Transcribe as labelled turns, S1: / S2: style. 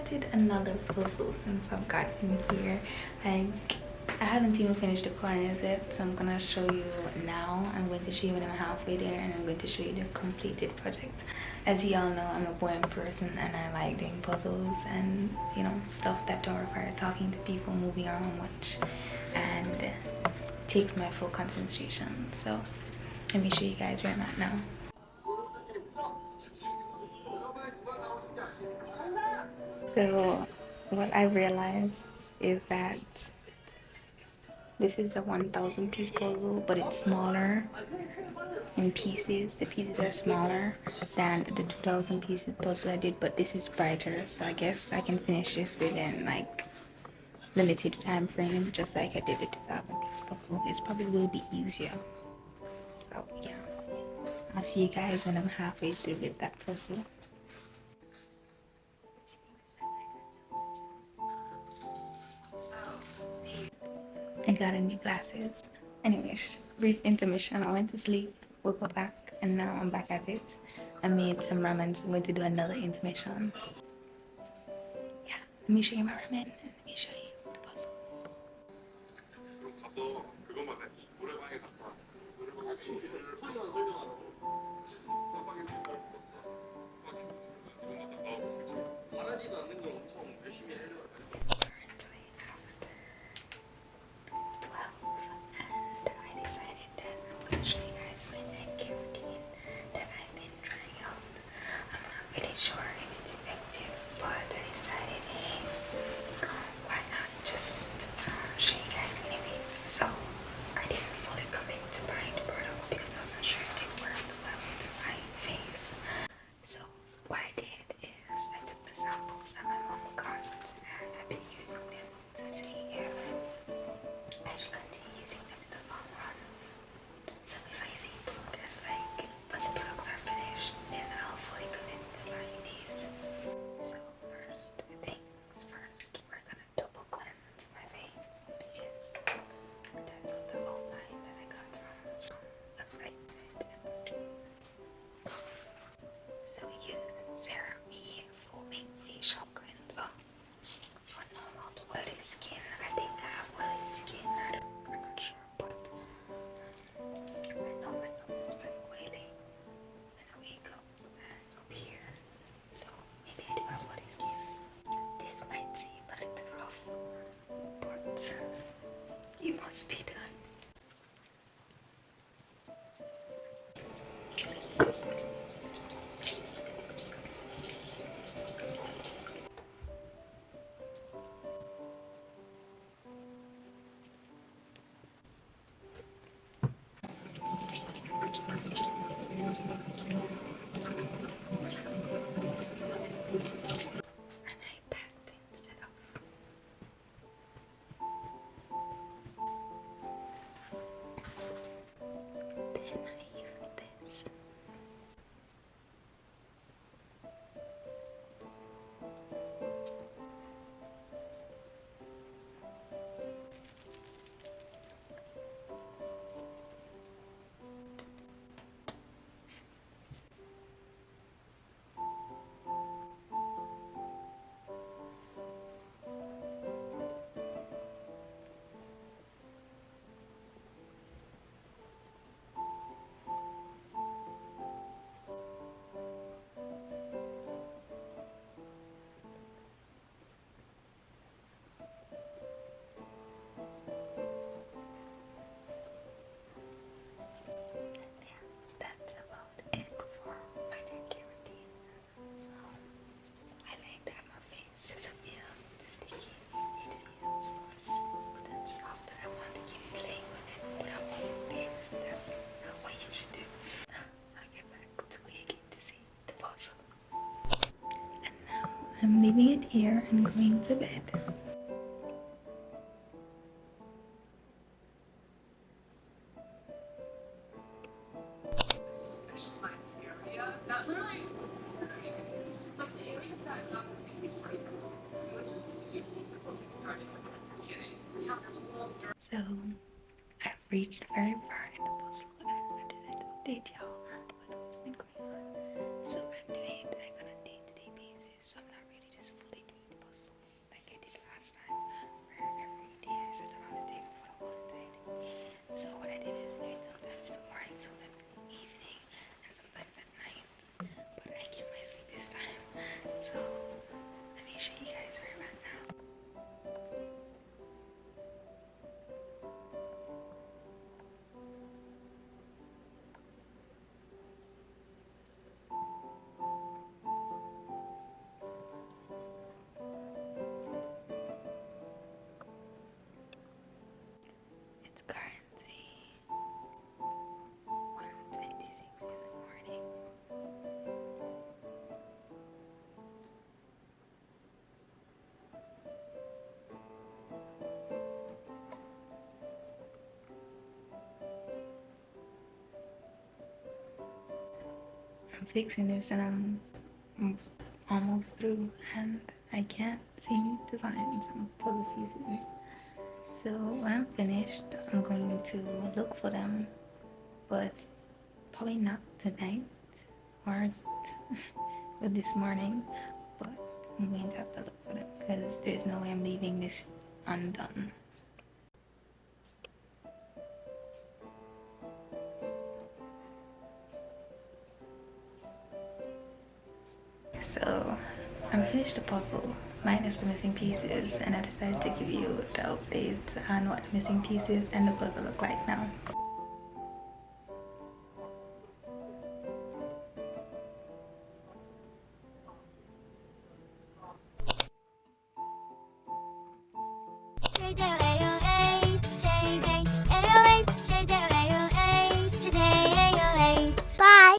S1: started another puzzle since I've gotten here. Like, I haven't even finished the corners yet, so I'm gonna show you now. I'm going to show you when I'm halfway there, and I'm going to show you the completed project. As you all know, I'm a boring person and I like doing puzzles and, you know, stuff that don't require talking to people, moving around much, and takes my full concentration. So let me show you guys where I'm at now. So what I realized is that this is a 1,000 piece puzzle, but it's smaller in pieces. The pieces are smaller than the 2,000 pieces puzzle I did, but this is brighter, so I guess I can finish this within like limited time frame, just like I did the 2,000 piece puzzle. This probably will be easier. So yeah, I'll see you guys when I'm halfway through with that puzzle. I got a new glasses. Anyways, brief intermission. I went to sleep, woke up back, and now I'm back at it. I made some ramen, so I'm going to do another intermission. Yeah, let me show you my ramen and let me show you the puzzle. Currently after 12, and I decided that I'm going to show you guys my night care routine that I've been trying out. I'm not really sure if it's effective, but I decided, hey, why not just show you guys anyways. So I didn't fully commit to buying the products because I wasn't sure if it worked well with my face. So what I did is I took the samples that my mom got and I've been using them to see if I should continue using them in the long run. So if I see progress, like when the products are finished, then I'll fully commit to buying these. So first things first, we're gonna double cleanse my face because that's what the outline that I got from some website said I must do. So we use CeraVe Foaming Facial Cleanser for normal to oily skin. I think I have oily skin, I'm not sure, but I know my nose is very oily when I wake up and up here. So maybe I do have oily skin. This might seem a little rough, but it must be done. And I packed instead of. Then I use this. That's about it for my night care routine. I like that my face doesn't feel sticky. It feels more smooth and soft, and I want to keep playing with it because that's what you should do. I'll get back to waiting to see the puzzle. And now I'm leaving it here and going to bed. So I've reached very far in the puzzle and I decided to update y'all with what's been going on. So I'm doing it like on a day-to-day basis, so I'm not really just fully doing the last night, where every day I sat around the table for the whole entire day. So what I did is I sometimes in the morning, sometimes in the evening, and sometimes at night. But I get my sleep this time. So let me show you guys where I'm at now. It's currently 1:26 in the morning. I'm fixing this and I'm almost through and I can't seem to find some puzzle pieces. So when I'm finished, I'm going to look for them, but probably not tonight or with this morning, but I'm going to have to look for them because there's no way I'm leaving this undone. So I'm finished the puzzle minus the missing pieces, and I decided to give you the updates on what the missing pieces and the puzzle look like now.